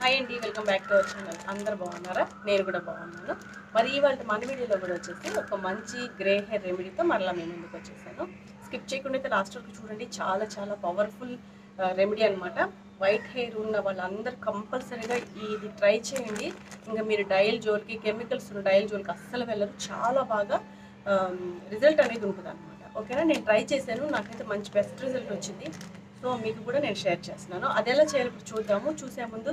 Hi అండి, welcome back to our channel. అందరు బాగున్నారా? నేను కూడా బాగున్నాను. మరి ఇవాళ మన వీడియోలో కూడా వచ్చేసి ఒక మంచి గ్రే హెయిర్ రెమెడీతో మరలా మేము ముందుకు వచ్చేసాను. స్కిప్ చేయకుండా అయితే లాస్ట్ వరకు చూడండి. చాలా చాలా పవర్ఫుల్ రెమెడీ అనమాట. వైట్ హెయిర్ ఉన్న వాళ్ళందరూ కంపల్సరీగా ఇది ట్రై చేయండి. ఇంకా మీరు డైల్ జోల్కి, కెమికల్స్ ఉన్న డైల్ జోల్కి అస్సలు వెళ్ళరు. చాలా బాగా రిజల్ట్ అనేది ఉంటుంది అనమాట. ఓకేనా? నేను ట్రై చేశాను, నాకైతే మంచి బెస్ట్ రిజల్ట్ వచ్చింది. సో మీకు కూడా నేను షేర్ చేస్తున్నాను. అది ఎలా చేయాలి ఇప్పుడు చూద్దాము. చూసే ముందు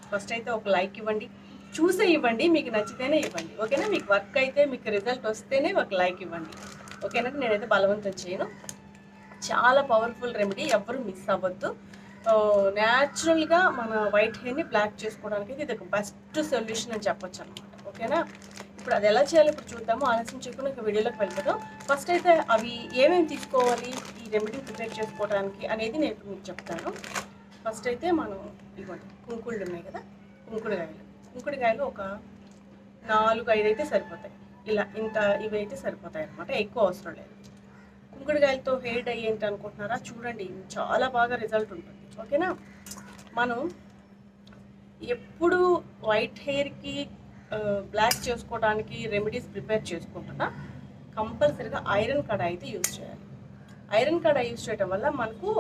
ఫస్ట్ అయితే ఒక లైక్ ఇవ్వండి. చూసే ఇవ్వండి, మీకు నచ్చితేనే ఇవ్వండి. ఓకేనా? మీకు వర్క్ అయితే మీకు రిజల్ట్ వస్తేనే ఒక లైక్ ఇవ్వండి. ఓకేనా? నేనైతే బలవంతం చేయను. చాలా పవర్ఫుల్ రెమెడీ, ఎవరు మిస్ అవ్వద్దు. న్యాచురల్గా మన వైట్ హెయిర్ని బ్లాక్ చేసుకోవడానికి ఇది ఒక బెస్ట్ సొల్యూషన్ అని చెప్పొచ్చు అనమాట. ఓకేనా? ఇప్పుడు అది ఎలా చేయాలి ఇప్పుడు చూద్దాము. ఆలస్యం చేయకుండా ఒక వీడియోలోకి వెళ్ళిపోదాం. ఫస్ట్ అయితే అవి ఏమేమి తీసుకోవాలి ఈ రెమెడీ ప్రిపేర్ చేసుకోవడానికి అనేది నేను మీకు చెప్తాను. ఫస్ట్ అయితే మనం ఇవ్వండి, కుంకుళ్ళు ఉన్నాయి కదా, కుంకుడుకాయలు ఒక 4-5 అయితే సరిపోతాయి. ఇంత ఇవి అయితే సరిపోతాయి అనమాట, ఎక్కువ అవసరం లేదు. కుంకుడుకాయలతో హెయిర్ డై ఏంటి అనుకుంటున్నారా? చూడండి, చాలా బాగా రిజల్ట్ ఉంటుంది. ఓకేనా? మనం ఎప్పుడు వైట్ హెయిర్కి బ్లాక్ చేసుకోవడానికి రెమెడీస్ ప్రిపేర్ చేసుకుంటున్నా కంపల్సరీగా ఐరన్ కడాయి అయితే యూజ్ చేయాలి. ఐరన్ కడాయి యూజ్ చేయడం వల్ల మనకు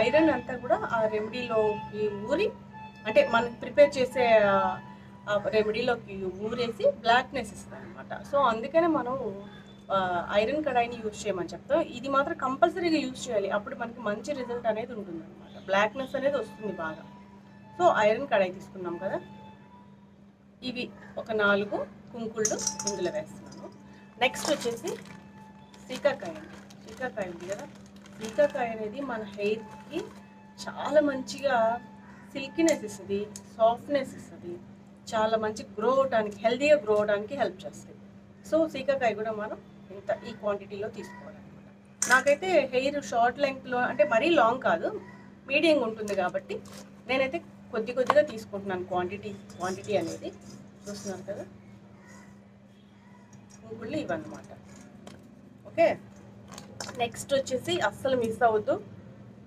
ఐరన్ అంతా కూడా ఆ రెమెడీలోకి ఊరి, అంటే మనం ప్రిపేర్ చేసే రెమెడీలోకి ఊరేసి బ్లాక్నెస్ ఇస్తుంది అనమాట. సో అందుకనే మనం ఐరన్ కడాయిని యూజ్ చేయమని చెప్తాం. ఇది మాత్రం కంపల్సరీగా యూజ్ చేయాలి, అప్పుడు మనకి మంచి రిజల్ట్ అనేది ఉంటుంది అనమాట. బ్లాక్నెస్ అనేది వస్తుంది బాగా. సో ఐరన్ కడాయి తీసుకున్నాం కదా, ఇవి ఒక 4 కుంకుళ్ళు ఇందులో వేస్తున్నాను. నెక్స్ట్ వచ్చేసి సీకాకాయ అండి. సీకాకాయ ఉంది కదా, సీకాకాయ అనేది మన హెయిర్కి చాలా మంచిగా సిల్కీనెస్ ఇస్తుంది, సాఫ్ట్నెస్ ఇస్తుంది, చాలా మంచి గ్రో అవడానికి, హెల్తీగా గ్రో అవడానికి హెల్ప్ చేస్తుంది. సో సీకాకాయ కూడా మనం ఈ క్వాంటిటీలో తీసుకోవాలన్నమాట. నాకైతే హెయిర్ షార్ట్ లెంగ్త్లో, అంటే మరీ లాంగ్ కాదు, మీడియంగా ఉంటుంది కాబట్టి నేనైతే కొద్దిగా తీసుకుంటున్నాను. క్వాంటిటీ అనేది చూస్తున్నారు కదా, కుంకుళ్ళు ఇవన్నమాట. ఓకే, నెక్స్ట్ వచ్చేసి అస్సలు మిస్ అవ్వద్దు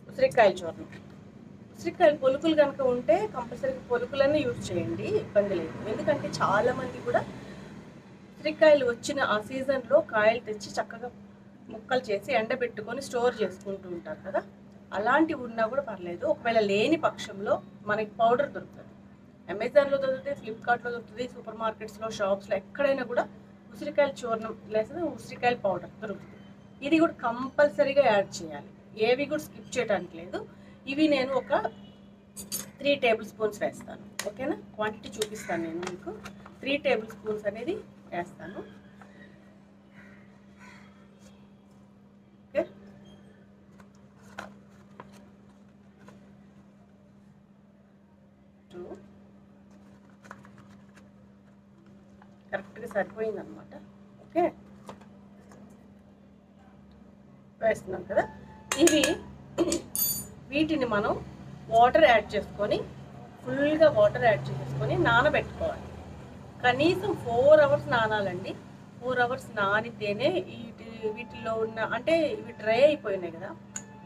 ఉసిరికాయల చూర్ణం. ఉసిరికాయలు పొలుకులు కనుక ఉంటే కంపల్సరీగా పొలుకులన్నీ యూజ్ చేయండి, ఇబ్బంది లేదు. ఎందుకంటే చాలామంది కూడా ఉసిరికాయలు వచ్చిన ఆ సీజన్లో కాయలు తెచ్చి చక్కగా ముక్కలు చేసి ఎండబెట్టుకొని స్టోర్ చేసుకుంటూ ఉంటారు కదా, అలాంటివి ఉన్నా కూడా పర్లేదు. ఒకవేళ లేని పక్షంలో మనకి పౌడర్ దొరుకుతుంది. అమెజాన్లో దొరుకుతుంది, ఫ్లిప్కార్ట్లో దొరుకుతుంది, సూపర్ మార్కెట్స్లో, షాప్స్లో, ఎక్కడైనా కూడా ఉసిరికాయల చూర్ణం లేదా ఉసిరికాయల పౌడర్ దొరుకుతుంది. ఇది కూడా కంపల్సరీగా యాడ్ చేయాలి, ఏవి కూడా స్కిప్ చేయడానికి లేదు. ఇవి నేను ఒక 3 టేబుల్ స్పూన్స్ వేస్తాను. ఓకేనా? క్వాంటిటీ చూపిస్తాను నేను మీకు. 3 టేబుల్ స్పూన్స్ అనేది వేస్తాను. ఓకే, కరెక్ట్గా సరిపోయిందనమాట. ఓకే, వేస్తున్నాం కదా. వీటిని మనం వాటర్ యాడ్ చేసుకొని, ఫుల్గా వాటర్ యాడ్ చేసుకొని నానబెట్టుకోవాలి. కనీసం 4 అవర్స్ నానాలండి. 4 అవర్స్ నానితేనే వీటిల్లో ఉన్న, అంటే ఇవి డ్రై అయిపోయినాయి కదా,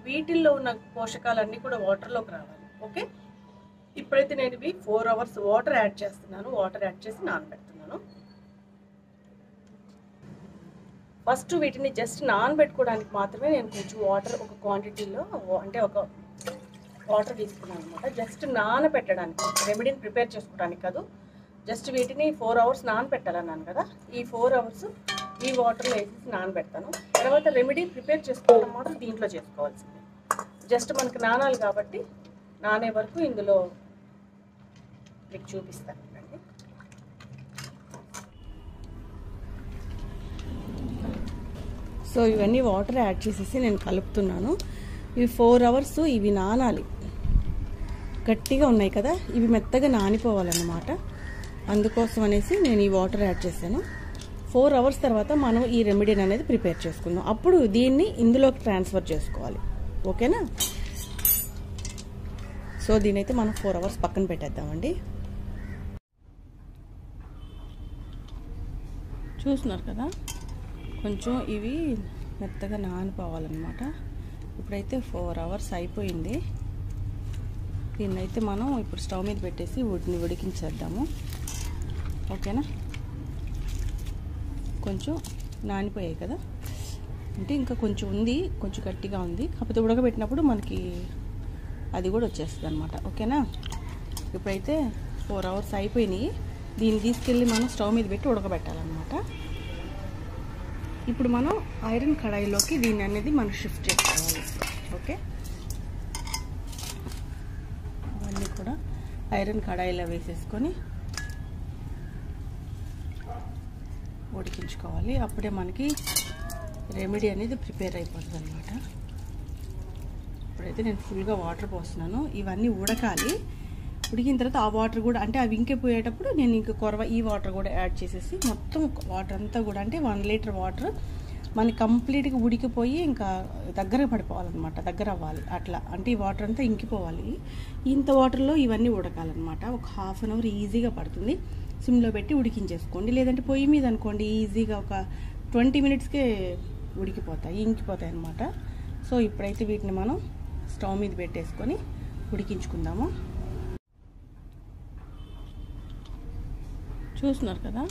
వీటిల్లో ఉన్న పోషకాలన్నీ కూడా వాటర్లోకి రావాలి. ఓకే, ఇప్పుడైతే నేను ఇవి 4 అవర్స్ వాటర్ యాడ్ చేస్తున్నాను. వాటర్ యాడ్ చేసి నానబెడుతున్నాను. ఫస్ట్ వీటిని జస్ట్ నానబెట్టుకోవడానికి మాత్రమే నేను కొంచెం వాటర్ ఒక క్వాంటిటీలో, అంటే ఒక వాటర్ తీసుకున్నాను అనమాట. జస్ట్ నానబెట్టడానికి, రెమెడీని ప్రిపేర్ చేసుకోవడానికి కాదు, జస్ట్ వీటిని 4 అవర్స్ నానబెట్టాలన్నాను కదా, ఈ 4 అవర్స్ ఈ వాటర్లో వేసేసి నానబెడతాను. తర్వాత రెమెడీ ప్రిపేర్ చేసుకోవడం మాత్రం దీంట్లో చేసుకోవాల్సింది. జస్ట్ మనకు నానాలి కాబట్టి నానే వరకు ఇందులో మీకు చూపిస్తాను. సో ఇవన్నీ వాటర్ యాడ్ చేసేసి నేను కలుపుతున్నాను. ఇవి 4 అవర్స్ ఇవి నానాలి. గట్టిగా ఉన్నాయి కదా, ఇవి మెత్తగా నానిపోవాలన్నమాట. అందుకోసం అనేసి నేను ఈ వాటర్ యాడ్ చేశాను. 4 అవర్స్ తర్వాత మనం ఈ రెమెడీని అనేది ప్రిపేర్ చేసుకుందాం. అప్పుడు దీన్ని ఇందులోకి ట్రాన్స్ఫర్ చేసుకోవాలి. ఓకేనా? సో దీనైతే మనం 4 అవర్స్ పక్కన పెట్టేద్దామండి. చూస్తున్నారు కదా, కొంచెం ఇవి మెత్తగా నానిపోవాలన్నమాట. ఇప్పుడైతే 4 అవర్స్ అయిపోయింది. దీన్నైతే మనం ఇప్పుడు స్టవ్ మీద పెట్టేసి వీటిని ఉడికించేద్దాము. ఓకేనా, కొంచెం నానిపోయాయి కదా, అంటే ఇంకా కొంచెం ఉంది, కొంచెం గట్టిగా ఉంది. కాకపోతే ఉడకబెట్టినప్పుడు మనకి అది కూడా వచ్చేస్తుంది అనమాట. ఓకేనా, ఇప్పుడైతే 4 hours అయిపోయినాయి. దీన్ని తీసుకెళ్ళి మనం స్టవ్ మీద పెట్టి ఉడకబెట్టాలన్నమాట. ఇప్పుడు మనం ఐరన్ కడాయిలోకి దీన్ని అనేది మనం షిఫ్ట్ చేసుకోవాలి. ఓకే, ఇవన్నీ కూడా ఐరన్ కడాయిలో వేసేసుకొని ఉడికించుకోవాలి. అప్పుడే మనకి రెమెడీ అనేది ప్రిపేర్ అయిపోతుంది అనమాట. ఇప్పుడైతే నేను ఫుల్గా వాటర్ పోస్తున్నాను. ఇవన్నీ ఉడకాలి. ఉడికిన తర్వాత ఆ వాటర్ కూడా, అంటే అవి ఇంకిపోయేటప్పుడు నేను ఇంక ఈ వాటర్ కూడా యాడ్ చేసేసి మొత్తం వాటర్ అంతా కూడా, అంటే 1 liter వాటర్ మనకి కంప్లీట్గా ఉడికిపోయి ఇంకా దగ్గర పడిపోవాలన్నమాట, దగ్గర అవ్వాలి అట్లా. అంటే ఈ వాటర్ అంతా ఇంకిపోవాలి. ఇంత వాటర్లో ఇవన్నీ ఉడకాలన్నమాట. ఒక 1/2 hour ఈజీగా పడుతుంది. సిమ్లో పెట్టి ఉడికించేసుకోండి. లేదంటే పొయ్యి మీద అనుకోండి, ఈజీగా ఒక 20 minutesకే ఉడికిపోతాయి, ఇంకిపోతాయి అన్నమాట. సో ఇప్పుడైతే వీటిని మనం స్టవ్ మీద పెట్టేసుకొని ఉడికించుకుందాము. చూస్తున్నారు కదా,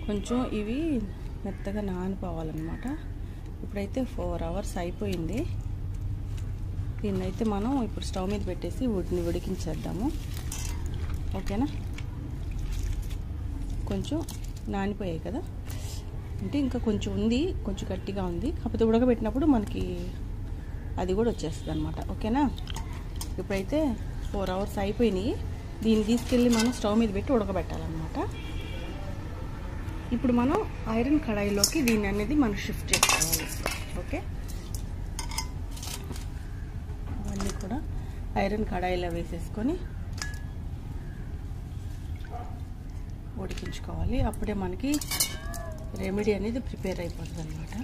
కొంచెం ఇవి మెత్తగా నానిపోవాలన్నమాట. ఇప్పుడైతే 4 hours అయిపోయింది. దీన్నైతే మనం ఇప్పుడు స్టవ్ మీద పెట్టేసి వీటిని ఉడికించేద్దాము. ఓకేనా, కొంచెం నానిపోయాయి కదా, అంటే ఇంకా కొంచెం ఉంది, కొంచెం గట్టిగా ఉంది. కాకపోతే ఉడకబెట్టినప్పుడు మనకి అది కూడా వచ్చేస్తుంది అనమాట. ఓకేనా, ఇప్పుడైతే 4 hours అయిపోయినాయి. దీన్ని తీసుకెళ్ళి మనం స్టవ్ మీద పెట్టి ఉడకబెట్టాలన్నమాట. ఇప్పుడు మనం ఐరన్ కడాయిలోకి దీన్ని అనేది మనం షిఫ్ట్ చేసుకోవాలి. ఓకే, ఇవన్నీ కూడా ఐరన్ కడాయిలో వేసేసుకొని ఉడికించుకోవాలి. అప్పుడే మనకి రెమెడీ అనేది ప్రిపేర్ అయిపోతుంది అనమాట.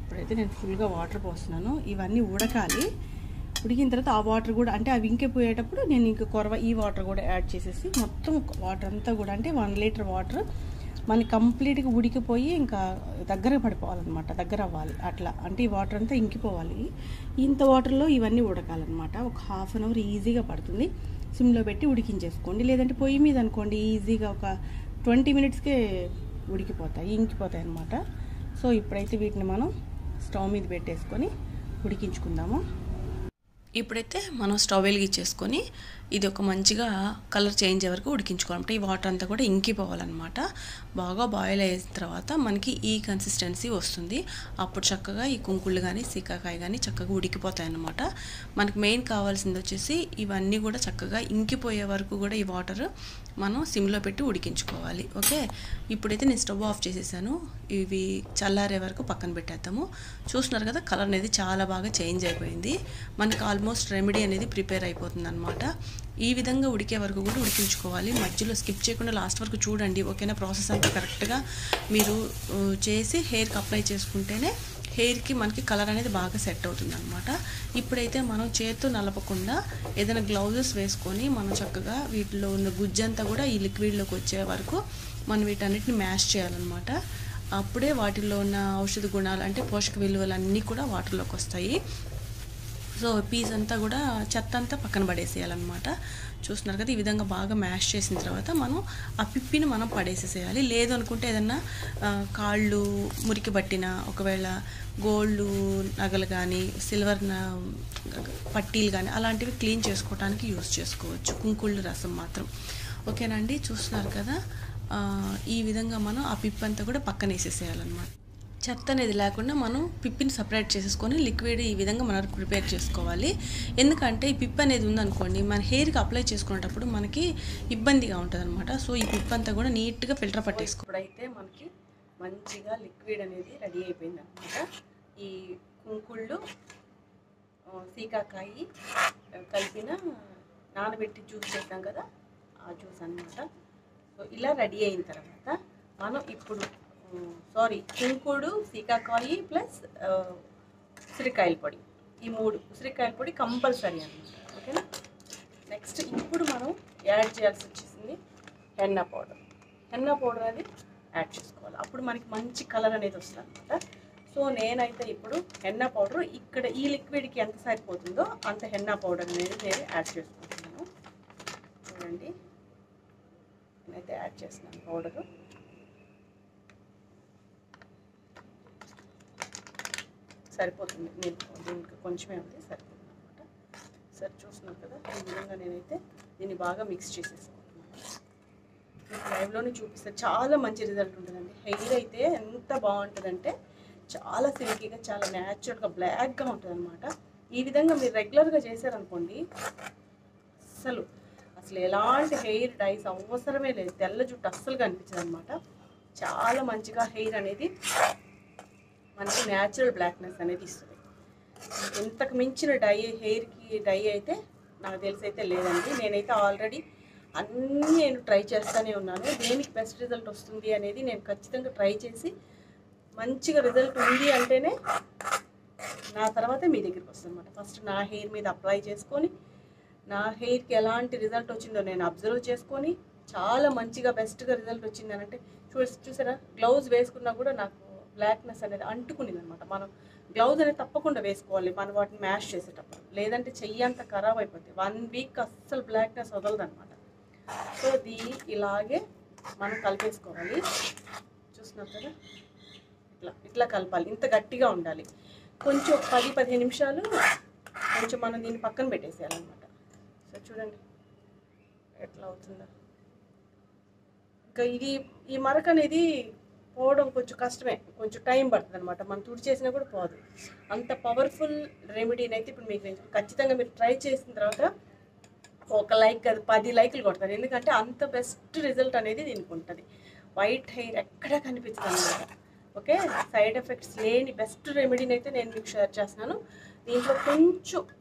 ఇప్పుడైతే నేను ఫుల్గా వాటర్ పోస్తున్నాను. ఇవన్నీ ఉడకాలి. ఉడికిన తర్వాత ఆ వాటర్ కూడా, అంటే అవి ఇంకిపోయేటప్పుడు నేను ఇంక ఈ వాటర్ కూడా యాడ్ చేసేసి మొత్తం వాటర్ అంతా కూడా, అంటే 1 liter వాటర్ మనకి కంప్లీట్గా ఉడికిపోయి ఇంకా దగ్గర పడిపోవాలన్నమాట, దగ్గర అవ్వాలి అట్లా. అంటే ఈ వాటర్ అంతా ఇంకిపోవాలి. ఇంత వాటర్లో ఇవన్నీ ఉడకాలన్నమాట. ఒక 1/2 hour ఈజీగా పడుతుంది. సిమ్లో పెట్టి ఉడికించేసుకోండి. లేదంటే పొయ్యి మీద అనుకోండి, ఈజీగా ఒక 20 minutesకే ఉడికిపోతాయి, ఇంకిపోతాయి అన్నమాట. సో ఇప్పుడైతే వీటిని మనం స్టవ్ మీద పెట్టేసుకొని ఉడికించుకుందాము. ఇప్పుడైతే మనం స్టవ్ వెలిగించేసుకొని ఇది ఒక మంచిగా కలర్ చేంజ్ అయ్యే వరకు ఉడికించుకోవాలంటే ఈ వాటర్ అంతా కూడా ఇంకిపోవాలన్నమాట. బాగా బాయిల్ అయిన తర్వాత మనకి ఈ కన్సిస్టెన్సీ వస్తుంది. అప్పుడు చక్కగా ఈ కుంకుళ్ళు కానీ సీకాకాయ కానీ చక్కగా ఉడికిపోతాయి అన్నమాట. మనకి మెయిన్ కావాల్సింది వచ్చేసి ఇవన్నీ కూడా చక్కగా ఇంకిపోయే వరకు కూడా ఈ వాటర్ మనం సిమ్లో పెట్టి ఉడికించుకోవాలి. ఓకే, ఇప్పుడైతే నేను స్టవ్ ఆఫ్ చేసేసాను. ఇవి చల్లారే వరకు పక్కన పెట్టేద్దాము. చూస్తున్నారు కదా, కలర్ అనేది చాలా బాగా చేంజ్ అయిపోయింది. మనకి ఆల్మోస్ట్ రెమెడీ అనేది ప్రిపేర్ అయిపోతుంది అనమాట. ఈ విధంగా ఉడికే వరకు కూడా ఉడికించుకోవాలి. మధ్యలో స్కిప్ చేయకుండా లాస్ట్ వరకు చూడండి. ఓకేనా, ప్రాసెస్ అంతా కరెక్ట్గా మీరు చేసి హెయిర్కి అప్లై చేసుకుంటేనే హెయిర్కి మనకి కలర్ అనేది బాగా సెట్ అవుతుంది అనమాట. ఇప్పుడైతే మనం చేత్తో నలపకుండా ఏదైనా గ్లౌజెస్ వేసుకొని మనం చక్కగా వీటిలో ఉన్న గుజ్జంతా కూడా ఈ లిక్విడ్లోకి వచ్చే వరకు మనం వీటన్నిటిని మ్యాష్ చేయాలన్నమాట. అప్పుడే వాటిల్లో ఉన్న ఔషధ గుణాలు, అంటే పోషక విలువలు అన్నీ కూడా వాటర్లోకి వస్తాయి. సో పీస్ అంతా కూడా చెత్త అంతా పక్కన పడేసేయాలన్నమాట. చూస్తున్నారు కదా, ఈ విధంగా బాగా మ్యాష్ చేసిన తర్వాత మనం ఆ పిప్పిని మనం పడేసేసేయాలి. లేదు అనుకుంటే ఏదన్నా కాళ్ళు మురికి పట్టిన, ఒకవేళ గోల్డ్ నగలు కానీ సిల్వర్ పట్టీలు కానీ అలాంటివి క్లీన్ చేసుకోవడానికి యూజ్ చేసుకోవచ్చు, కుంకుళ్ళు రసం మాత్రం. ఓకేనండి, చూస్తున్నారు కదా, ఈ విధంగా మనం ఆ పిప్పి అంతా కూడా పక్కన వేసేసేయాలన్నమాట. చెత్త అనేది లేకుండా మనం పిప్పిని సపరేట్ చేసేసుకొని లిక్విడ్ ఈ విధంగా మనం ప్రిపేర్ చేసుకోవాలి. ఎందుకంటే ఈ పిప్ అనేది ఉందనుకోండి, మన హెయిర్కి అప్లై చేసుకునేటప్పుడు మనకి ఇబ్బందిగా ఉంటుంది అనమాట. సో ఈ పిప్ అంతా కూడా నీట్గా ఫిల్టర్ పట్టేసుకో. ఇప్పుడైతే మనకి మంచిగా లిక్విడ్ అనేది రెడీ అయిపోయింది అనమాట. ఈ కుంకుళ్ళు సీకాకాయ కలిపిన నానబెట్టి జ్యూస్ చేద్దాం కదా, ఆ జ్యూస్ అనమాట. సో ఇలా రెడీ అయిన తర్వాత మనం ఇప్పుడు కుంకుడు, సీకాకాయ ప్లస్ ఉసిరికాయల పొడి, ఈ 3 ఉసిరికాయల పొడి కంపల్సరీ అన్నమాట. ఓకేనా, నెక్స్ట్ ఇప్పుడు మనం యాడ్ చేయాల్సి వచ్చేసింది హెన్నా పౌడర్. హెన్నా పౌడర్ అది యాడ్ చేసుకోవాలి. అప్పుడు మనకి మంచి కలర్ అనేది వస్తుంది అనమాట. సో నేనైతే ఇప్పుడు హెన్నా పౌడర్ ఇక్కడ ఈ లిక్విడ్కి ఎంత సరిపోతుందో అంత హెన్నా పౌడర్ అనేది నేను యాడ్ చేసుకుంటున్నాను. చూడండి, నేనైతే యాడ్ చేస్తున్నాను పౌడరు. సరిపోతుంది, నేను దీనికి కొంచెమే ఉంది, సరిపోతుంది అనమాట. సరే చూస్తున్నాను కదా, ఈ విధంగా నేనైతే దీన్ని బాగా మిక్స్ చేసేసుకుంటున్నాను. మీకు లైవ్లోనే చూపిస్తే చాలా మంచి రిజల్ట్ ఉంటుందండి. హెయిర్ అయితే ఎంత బాగుంటుందంటే చాలా సిల్కీగా, చాలా న్యాచురల్గా బ్లాక్గా ఉంటుంది అనమాట. ఈ విధంగా మీరు రెగ్యులర్గా చేశారనుకోండి, అసలు ఎలాంటి హెయిర్ డైస్ అవసరమే లేదు. తెల్ల జుట్టు అస్సలు కనిపించదు అనమాట. చాలా మంచిగా హెయిర్ అనేది మనకి న్యాచురల్ బ్లాక్నెస్ అనేది ఇస్తుంది. ఇంతకు మించిన హెయిర్కి డై అయితే నాకు తెలిసి అయితే లేదండి. నేనైతే ఆల్రెడీ అన్నీ నేను ట్రై చేస్తూనే ఉన్నాను. దేనికి బెస్ట్ రిజల్ట్ వస్తుంది అనేది నేను ఖచ్చితంగా ట్రై చేసి మంచిగా రిజల్ట్ ఉంది అంటేనే నా తర్వాతే మీ దగ్గరికి వస్తుంది అనమాట. ఫస్ట్ నా హెయిర్ మీద అప్లై చేసుకొని నా హెయిర్కి ఎలాంటి రిజల్ట్ వచ్చిందో నేను అబ్జర్వ్ చేసుకొని చాలా మంచిగా బెస్ట్గా రిజల్ట్ వచ్చింది అని అంటే చూసారా, గ్లౌజ్ వేసుకున్నా కూడా నాకు బ్లాక్నెస్ అనేది అంటుకునింది అనమాట. మనం గ్లౌజ్ అనేది తప్పకుండా వేసుకోవాలి మనం వాటిని మ్యాష్ చేసేటప్పుడు, లేదంటే చెయ్యి అంతా ఖరాబ్ అయిపోతుంది. 1 వీక్ అస్సలు బ్లాక్నెస్ వదలదు అనమాట. సో ఇలాగే మనం కలిపేసుకోవాలి. చూస్తున్నారు కదా, ఇట్లా కలపాలి. ఇంత గట్టిగా ఉండాలి. కొంచెం 10-15 నిమిషాలు కొంచెం మనం దీన్ని పక్కన పెట్టేసేయాలన్నమాట. సో చూడండి ఎట్లా అవుతుందో. ఇంకా ఈ మరక అనేది పోవడం కొంచెం కష్టమే, కొంచెం టైం పడుతుంది అనమాట. మనం తుడి చేసినా కూడా పోదు. అంత పవర్ఫుల్ రెమెడీని అయితే ఇప్పుడు మీకు ఖచ్చితంగా మీరు ట్రై చేసిన తర్వాత ఒక లైక్ కాదు 10 లైకులు కొడతారు. ఎందుకంటే అంత బెస్ట్ రిజల్ట్ అనేది దీనికి ఉంటుంది. వైట్ హెయిర్ ఎక్కడా కనిపించదు అనమాట. ఓకే, సైడ్ ఎఫెక్ట్స్ లేని బెస్ట్ రెమెడీని అయితే నేను మీకు షేర్ చేస్తున్నాను. దీంట్లో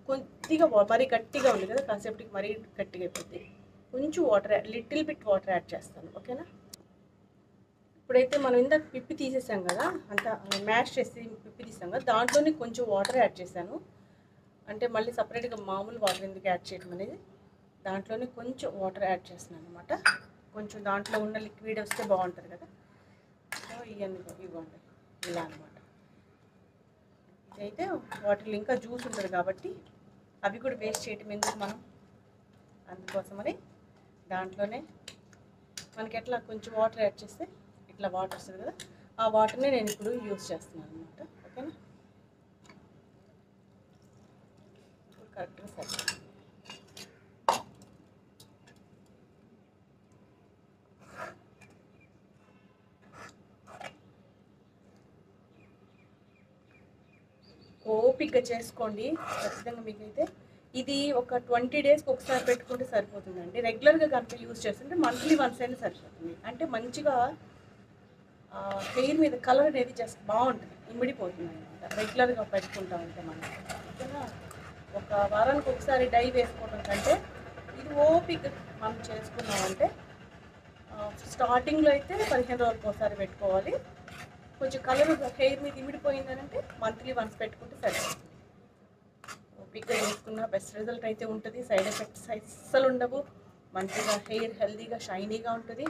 కొద్దిగా మరీ గట్టిగా ఉంది కదా, కాసేపటికి మరీ గట్టిగా అయిపోతుంది. కొంచెం లిటిల్ బిట్ వాటర్ యాడ్ చేస్తాను. ఓకేనా, ఇప్పుడైతే మనం ఇందాక పిప్పి తీసేసాం కదా, అంతా మ్యాష్ చేసి పిప్పి తీసాం కదా, దాంట్లోనే కొంచెం వాటర్ యాడ్ చేశాను. అంటే మళ్ళీ సపరేట్గా మామూలు వాటర్ ఎందుకు యాడ్ చేయడం అనేది, దాంట్లోనే కొంచెం వాటర్ యాడ్ చేస్తున్నాను అనమాట. కొంచెం దాంట్లో ఉన్న లిక్విడ్ వస్తే బాగుంటుంది కదా. సో ఇవ్వండి ఇలా అనమాట. ఇదైతే వాటిలో ఇంకా జ్యూస్ ఉంటుంది కాబట్టి అవి కూడా వేస్ట్ చేయటం ఎందుకు మనం, అందుకోసమని దాంట్లోనే మనకి ఎట్లా కొంచెం వాటర్ యాడ్ చేస్తే ఇట్లా వాటర్ వస్తుంది కదా, ఆ వాటర్ని నేను ఇప్పుడు యూజ్ చేస్తున్నాను అనమాట. ఓకేనా, ఇప్పుడు కరెక్ట్గా సరే. ఓపిక్గా చేసుకోండి ఖచ్చితంగా. మీకైతే ఇది ఒక 20 డేస్కి ఒకసారి పెట్టుకుంటే సరిపోతుందండి. రెగ్యులర్గా కనుక యూజ్ చేస్తుంటే మంత్లీ వన్స్ అయినా సరిపోతుంది. అంటే మంచిగా హెయిర్ మీద కలర్ అనేది జస్ట్ బాగుంటుంది, ఇమిడిపోతుంది అనమాట. రెగ్యులర్గా పెట్టుకుంటా ఉంటే మనం. ఓకేనా, ఒక వారానికి ఒకసారి డై వేసుకోవడం కంటే ఇది ఓపిక మనం చేసుకున్నామంటే స్టార్టింగ్లో అయితే 15 రోజులకు ఒకసారి పెట్టుకోవాలి. కొంచెం కలర్ హెయిర్ మీద ఇమిడిపోయిందనంటే మంత్లీ వన్స్ పెట్టుకుంటే సరిపోతుంది. ఓపిక్గా చేసుకున్న బెస్ట్ రిజల్ట్ అయితే ఉంటుంది. సైడ్ ఎఫెక్ట్స్ అస్సలు ఉండవు. మంచిగా హెయిర్ హెల్దీగా షైనీగా ఉంటుంది.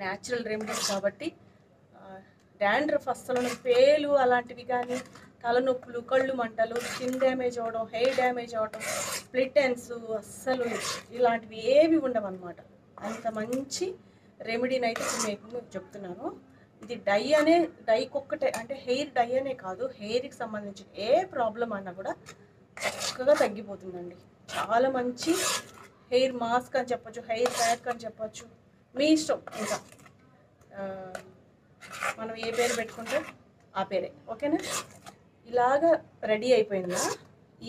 న్యాచురల్ రెమెడీస్ కాబట్టి డాండ్రఫ్ అస్సలు పేలు అలాంటివి కానీ, తలనొప్పులు, కళ్ళు మంటలు, స్కిన్ డ్యామేజ్ అవ్వడం, హెయిర్ డ్యామేజ్ అవ్వడం, స్ప్లిట్ ఎండ్స్ అస్సలు ఇలాంటివి ఏవి ఉండవు అనమాట. అంత మంచి రెమెడీని అయితే మీకు చెప్తున్నాను. ఇది డైకొక్కటే అంటే హెయిర్ డై అనే కాదు, హెయిర్కి సంబంధించిన ఏ ప్రాబ్లం అన్నా కూడా చక్కగా తగ్గిపోతుందండి. చాలా మంచి హెయిర్ మాస్క్ అని చెప్పొచ్చు, హెయిర్ ప్యాక్ అని చెప్పొచ్చు, మీ ఇష్టం. ఇంకా మనం ఏ పేరు పెట్టుకుంటే ఆ పేరే. ఓకేనా, ఇలాగా రెడీ అయిపోయిందా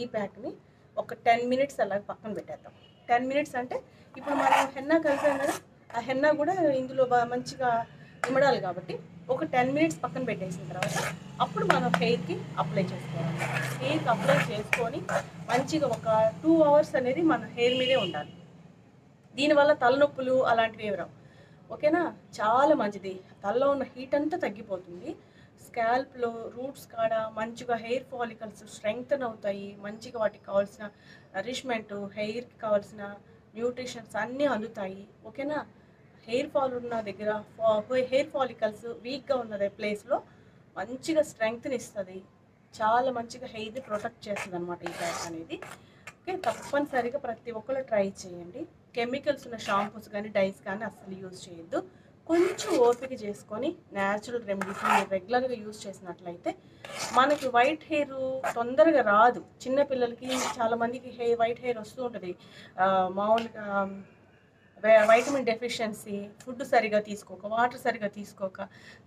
ఈ ప్యాక్ని ఒక 10 మినిట్స్ అలాగ పక్కన పెట్టేద్దాం. 10 మినిట్స్ అంటే ఇప్పుడు మనం హెన్నా కలిపాం కదా, ఆ హెన్నా కూడా ఇందులో మంచిగా ఇమడాలి కాబట్టి ఒక 10 మినిట్స్ పక్కన పెట్టేసిన తర్వాత అప్పుడు మనం హెయిర్కి అప్లై చేసుకోవాలి. హెయిర్కి అప్లై చేసుకొని మంచిగా ఒక 2 అవర్స్ అనేది మన హెయిర్ మీదే ఉండాలి. దీనివల్ల తలనొప్పులు అలాంటివి ఏమి రావు. ఓకేనా, చాలా మంచిది. తలలో ఉన్న హీట్ అంతా తగ్గిపోతుంది. స్కాల్ప్లో రూట్స్ కాడ మంచిగా హెయిర్ ఫాలికల్స్ స్ట్రెంగ్తన్ అవుతాయి. మంచిగా వాటికి కావాల్సిన నరిష్మెంట్, హెయిర్కి కావాల్సిన న్యూట్రిషన్స్ అన్నీ అందుతాయి. ఓకేనా, హెయిర్ ఫాల్ ఉన్న దగ్గర హెయిర్ ఫాలికల్స్ వీక్గా ఉన్న ప్లేస్లో మంచిగా స్ట్రెంగ్త్ని ఇస్తుంది, చాలా మంచిగా హెయిర్ని ప్రొటెక్ట్ చేస్తుంది అనమాట ఈ ప్యాక్ అనేది. ఓకే, తప్పనిసరిగా ప్రతి ఒక్కరు ట్రై చేయండి. కెమికల్స్ ఉన్న షాంపూస్ కానీ డైస్ కానీ అస్సలు యూజ్ చేయొద్దు. కొంచెం ఓపిక చేసుకొని న్యాచురల్ రెమెడీస్ మీరు రెగ్యులర్గా యూజ్ చేసినట్లయితే మనకి వైట్ హెయిర్ తొందరగా రాదు. చిన్నపిల్లలకి చాలామందికి వైట్ హెయిర్ వస్తూ ఉంటుంది. మామూలుగా వైటమిన్ డెఫిషియన్సీ, ఫుడ్ సరిగా తీసుకోక, వాటర్ సరిగా తీసుకోక,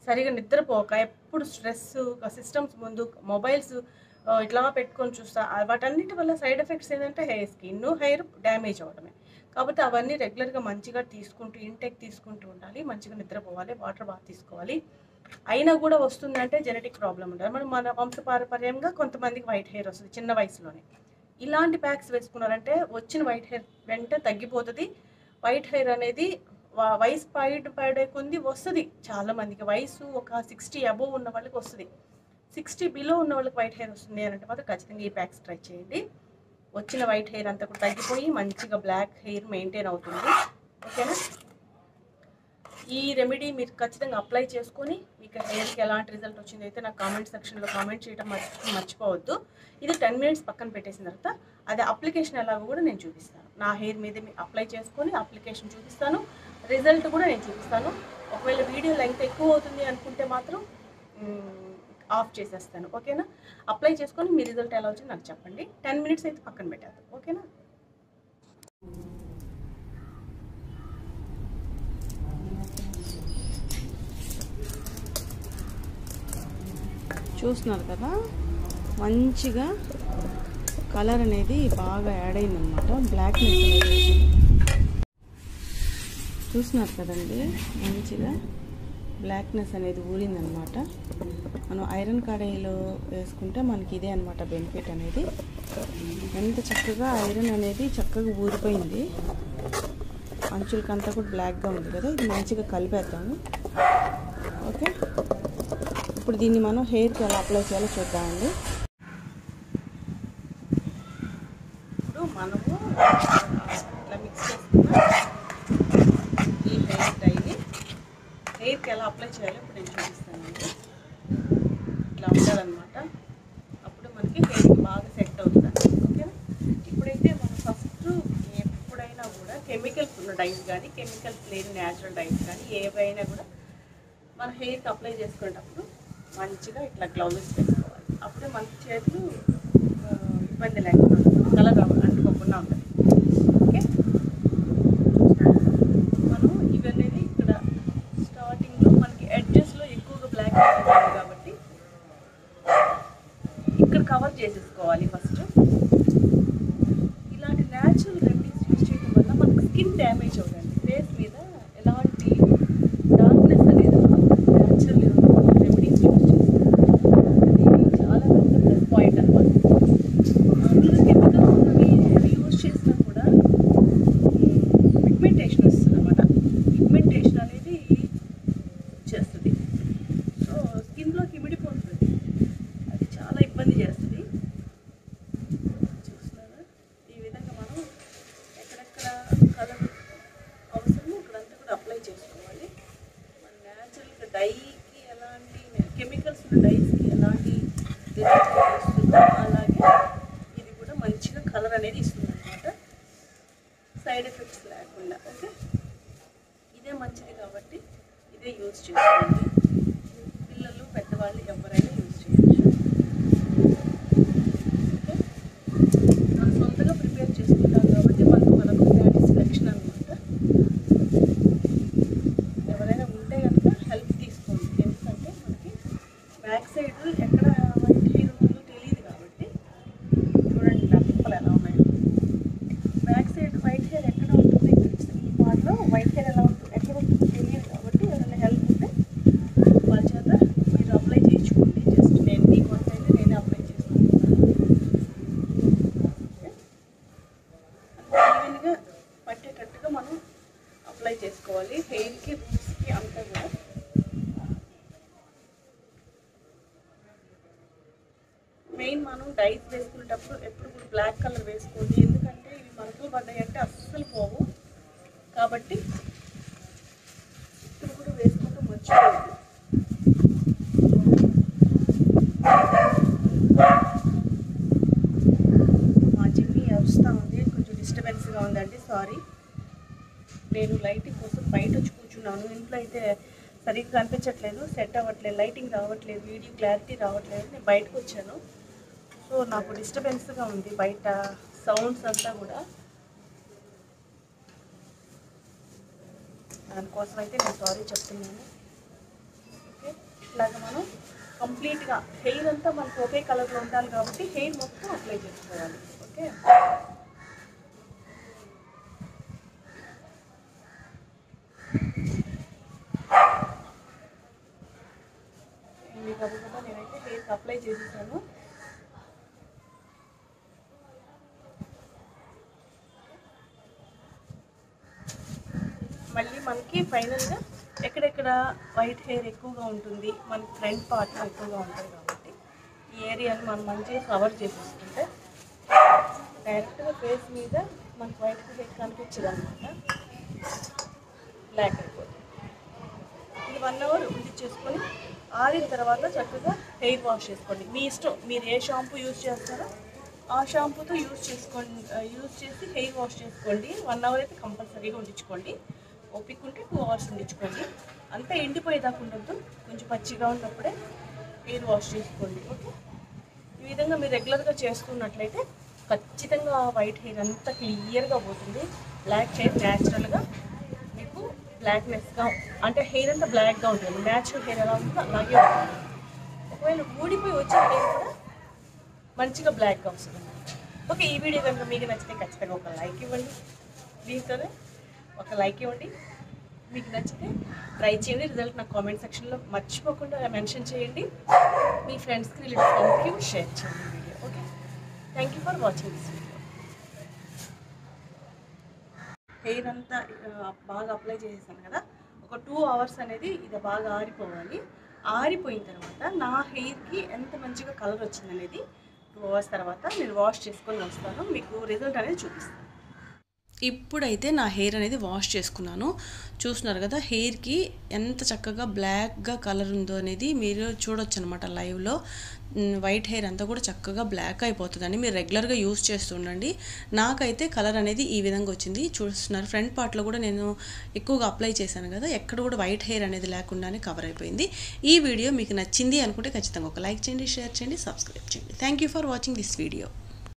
సరిగా నిద్రపోక, ఎప్పుడు స్ట్రెస్, సిస్టమ్స్ ముందు మొబైల్స్ ఇట్లా పెట్టుకొని చూస్తా, వాటన్నిటి వల్ల సైడ్ ఎఫెక్ట్స్ ఏంటంటే స్కిన్ హెయిర్ డ్యామేజ్ అవడమే. కాబట్టి అవన్నీ రెగ్యులర్గా మంచిగా తీసుకుంటూ ఇంటేక్ తీసుకుంటూ ఉండాలి. మంచిగా నిద్రపోవాలి, వాటర్ బాగా తీసుకోవాలి. అయినా కూడా వస్తుందంటే జెనెటిక్ ప్రాబ్లం ఉంటుంది. మన వంశపారపర్యంగా కొంతమందికి వైట్ హెయిర్ వస్తుంది చిన్న వయసులోనే. ఇలాంటి ప్యాక్స్ వేసుకున్నారంటే వచ్చిన వైట్ హెయిర్ వెంటనే తగ్గిపోతుంది. వైట్ హెయిర్ అనేది వయసు పడే కొంది వస్తుంది. చాలామందికి వయసు ఒక 60 అబోవ్ ఉన్న వాళ్ళకి వస్తుంది. 60 బిలో ఉన్న వాళ్ళకి వైట్ హెయిర్ వస్తుంది అని అంటే మాత్రం ఖచ్చితంగా ఈ ప్యాక్స్ ట్రై చేయండి. వచ్చిన వైట్ హెయిర్ అంతా కూడా తగ్గిపోయి మంచిగా బ్లాక్ హెయిర్ మెయింటైన్ అవుతుంది. ఓకేనా? ఈ రెమెడీ మీరు ఖచ్చితంగా అప్లై చేసుకొని మీకు హెయిర్కి ఎలాంటి రిజల్ట్ వచ్చింది అయితే నాకు కామెంట్ సెక్షన్లో కామెంట్ చేయడం మర్చిపోవద్దు. ఇది 10 మినిట్స్ పక్కన పెట్టేసిన తర్వాత అది అప్లికేషన్ ఎలాగో కూడా నేను చూపిస్తాను. నా హెయిర్ మీద అప్లై చేసుకొని అప్లికేషన్ చూపిస్తాను, రిజల్ట్ కూడా నేను చూపిస్తాను. ఒకవేళ వీడియో లెంగ్త్ ఎక్కువ అవుతుంది అనుకుంటే మాత్రం ఆఫ్ చేసేస్తాను. ఓకేనా? అప్లై చేసుకొని మీ రిజల్ట్ ఎలా వచ్చింది నాకు చెప్పండి. 10 మినిట్స్ అయితే పక్కన పెట్టేద్దాం. ఓకేనా? చూస్తున్నారు కదా, మంచిగా కలర్ అనేది బాగా యాడ్ అయిందనమాట. బ్లాక్నెస్ అనేది చూస్తున్నారు కదండి, మంచిగా బ్లాక్నెస్ అనేది ఊరిందనమాట. మనం ఐరన్ కడాయిలో వేసుకుంటే మనకి ఇదే అనమాట బెనిఫిట్ అనేది. ఎంత చక్కగా ఐరన్ అనేది చక్కగా ఊరిపోయింది. అంచులకంతా కూడా బ్లాక్గా ఉంది కదా, ఇది మంచిగా కలిపేద్దాము. ఓకే, ఇప్పుడు దీన్ని మనం హెయిర్కి ఎలా అప్లై చేయాలో చూద్దామండి. ఇప్పుడు మనము ఇట్లా మిక్స్ చేసుకున్న ఈ హెయిర్ డైని హెయిర్కి ఎలా అప్లై చేయాలో ఇప్పుడు నేను చూపిస్తానండి. ఇట్లా ఉండాలన్నమాట. అప్పుడు మనకి హెయిర్కి బాగా సెట్ అవుతుంది. ఓకేనా? ఇప్పుడైతే మనం ఫస్ట్ ఎప్పుడైనా కూడా కెమికల్స్ ఉన్న డైస్ కానీ కెమికల్స్ లేని న్యాచురల్ డైస్ కానీ ఏవైనా కూడా మన హెయిర్కి అప్లై చేసుకునేటప్పుడు మంచిగా ఇట్లా గ్లౌజెస్ పెట్టుకోవాలి. అప్పుడే మనకి చేతులు ఇబ్బంది లేకుండా కలర్ అంటుకోకుండా ఉంటుంది. ఓకే, మనం ఇవన్నీ ఇక్కడ స్టార్టింగ్లో మనకి ఎడ్జెస్లో ఎక్కువగా బ్లాక్ ఉంటుంది కాబట్టి ఇక్కడ కవర్ చేసేసుకోవాలి ఫస్ట్. ఇలాంటి న్యాచురల్ రెమెడీస్ యూజ్ చేయడం వల్ల మనకు స్కిన్ డ్యామేజ్ అవుతుంది. ఫేస్ మీద ఎలాంటి డార్క్నెస్ అనేది న్యాచురల్ రెమెడీస్ యూజ్ చేస్తారు. అది చాలా పెద్ద ప్లస్ పాయింట్ అనమాట. మామూలుగా కెమికల్స్ ఉన్నవి యూజ్ చేసినా కూడా పిగ్మెంటేషన్ వస్తుంది అనమాట. పిగ్మెంటేషన్ అనేది చేస్తుంది. సో స్కిన్లోకి ఇమిడిపోతుంది. అది చాలా ఇబ్బంది చేస్తుంది. చూస్తున్నారా? ఈ విధంగా మనం ఎక్కడెక్కడ కలర్ అవసరమో ఇక్కడంతా కూడా అప్లై చేసుకోవాలి. మన న్యాచురల్గా డైకి ఎలాంటి కెమికల్స్ ఉన్న డైస్కి ఎలాంటి రిజల్ట్ ఇస్తుందో అలాగే ఇది కూడా మంచిగా కలర్ అనేది ఇస్తుంది అనమాట, సైడ్ ఎఫెక్ట్స్ లేకుండా. ఓకే, ఇదే మంచిది కాబట్టి ఇదే యూజ్ చేసుకోండి. పిల్లలు పెద్దవాళ్ళు ఎవరైనా యూజ్ చేయొచ్చు. ఓకే, మనం సొంతగా ప్రిపేర్ చేసుకుంటాం కాబట్టి మనకు సాటిస్ఫాక్షన్ అనమాట. ఎవరైనా ఉంటే కనుక హెల్ప్ తీసుకోండి. ఎందుకంటే మనకి బ్యాక్ సైడ్ ఎక్కడ వైట్ హెయిర్ ఉందో తెలియదు కాబట్టి. చూడండి నా పిప్పలు ఎలా ఉన్నాయో. బ్యాక్ సైడ్ వైట్ హెయిర్ ఎక్కడ ఉంటుంది, ఈ పార్ట్లో వైట్ హెయిర్ ఎలా ఉంటుంది ఎక్కడ ఉంటుందో తెలియదు కాబట్టి ఎవరైనా హెల్ప్ ఉంటే వాళ్ళ చేత మీరు అప్లై చేయించుకోండి. జస్ట్ నేను దీనికోసం అయితే నేనే అప్లై చేసుకుంటున్నాను. ఈవెన్గా పట్టేటట్టుగా మనం అప్లై చేసుకోవాలి హెయిర్కి, రూట్స్కి అంతా కూడా. మెయిన్ మనం డైస్ వేసుకునేటప్పుడు ఎప్పుడు కూడా బ్లాక్ కలర్ వేసుకోండి. ఎందుకంటే ఇవి మరకలు పడ్డాయి అంటే అస్సలు పోవు. కాబట్టి ఇప్పుడు కూడా వేసుకుంటూ మర్చిపోవద్దు. సారీ. నేను లైటింగ్ కోసం బయట వచ్చి కూర్చున్నాను. ఇంట్లో అయితే సరిగ్గా కనిపించట్లేదు, సెట్ అవ్వట్లేదు, లైటింగ్ రావట్లేదు, వీడియో క్లారిటీ రావట్లేదు. నేను బయటకు వచ్చాను. సో నాకు డిస్టర్బెన్స్గా ఉంది బయట సౌండ్స్ అంతా కూడా. దానికోసం అయితే నేను సారీ చెప్తున్నాను. ఓకే, ఇట్లాగా మనం కంప్లీట్గా హెయిర్ అంతా మనకు ఒకే కలర్లో ఉండాలి కాబట్టి హెయిర్ మొత్తం అప్లై చేసుకోవాలి. ఓకే, కాబట్టి కూడా నేనైతే హెయిర్కి అప్లై చేసేసాను. మళ్ళీ మనకి ఫైనల్గా ఎక్కడెక్కడ వైట్ హెయిర్ ఎక్కువగా ఉంటుంది, మనకి ఫ్రంట్ పార్ట్ ఎక్కువగా ఉంటుంది కాబట్టి ఈ ఏరియాని మనం మంచిగా కవర్ చేసేసుకుంటే డైరెక్ట్గా ఫేస్ మీద మనకి వైట్ హెయిర్ కనిపించదు అనమాట, బ్లాక్ అయిపోతుంది. ఇది 1 అవర్ ఉండిచ్చేసుకొని ఆరిన తర్వాత చక్కగా హెయిర్ వాష్ చేసుకోండి. మీ ఇష్టం, మీరు ఏ షాంపూ యూజ్ చేస్తారో ఆ షాంపూతో యూజ్ చేసి హెయిర్ వాష్ చేసుకోండి. 1 అవర్ అయితే కంపల్సరీగా ఉండించుకోండి. ఓపిక ఉంటే 2 అవర్స్ ఉండించుకోండి. అంతా ఎండిపోయేదాకా ఉండద్దు, కొంచెం పచ్చిగా ఉన్నప్పుడే హెయిర్ వాష్ చేసుకోండి. ఓకే, ఈ విధంగా మీరు రెగ్యులర్గా చేస్తున్నట్లయితే ఖచ్చితంగా వైట్ హెయిర్ అంతా క్లియర్గా పోతుంది. బ్లాక్ హెయిర్ న్యాచురల్గా మీకు బ్లాక్నెస్గా, అంటే హెయిర్ అంతా బ్లాక్గా ఉంటుంది. న్యాచురల్ హెయిర్ ఎలా ఉంటుందో అలాగే ఉంటుంది. ఒకవేళ ఊడిపోయి వచ్చే హెయిర్ కూడా మంచిగా బ్లాక్గా వస్తుంది. ఓకే, ఈ వీడియో కనుక మీకు నచ్చితే ఖచ్చితంగా ఒక లైక్ ఇవ్వండి. దీంతోనే ఒక లైక్ ఇవ్వండి. మీకు నచ్చితే ట్రై చేయండి. రిజల్ట్ నాకు కామెంట్ సెక్షన్లో మర్చిపోకుండా మెన్షన్ చేయండి. మీ ఫ్రెండ్స్కి, రిలేటివ్స్కి షేర్ చేయండి video. Okay, thank you for watching this video. Hair అంతా బాగా అప్లై చేసేసాను కదా, ఒక 2 అవర్స్ అనేది ఇది బాగా ఆరిపోవాలి. ఆరిపోయిన తర్వాత నా హెయిర్కి ఎంత మంచిగా కలర్ వచ్చిందనేది 2 అవర్స్ తర్వాత నేను వాష్ చేసుకొని వస్తాను, మీకు రిజల్ట్ అనేది చూపిస్తాను. ఇప్పుడైతే నా హెయిర్ అనేది వాష్ చేసుకున్నాను. చూస్తున్నారు కదా హెయిర్కి ఎంత చక్కగా బ్లాక్గా కలర్ ఉందో అనేది మీరు చూడొచ్చు అనమాట లైవ్లో. వైట్ హెయిర్ అంతా కూడా చక్కగా బ్లాక్ అయిపోతుందండి. మీరు రెగ్యులర్గా యూస్ చేస్తుండండి. నాకైతే కలర్ అనేది ఈ విధంగా వచ్చింది. చూస్తున్నారు ఫ్రంట్ పార్ట్లో కూడా నేను ఎక్కువగా అప్లై చేశాను కదా, ఎక్కడ కూడా వైట్ హెయిర్ అనేది లేకుండానే కవర్ అయిపోయింది. ఈ వీడియో మీకు నచ్చింది అనుకుంటే ఖచ్చితంగా ఒక లైక్ చేయండి, షేర్ చేయండి, సబ్స్క్రైబ్ చేయండి. Thank you for watching this video.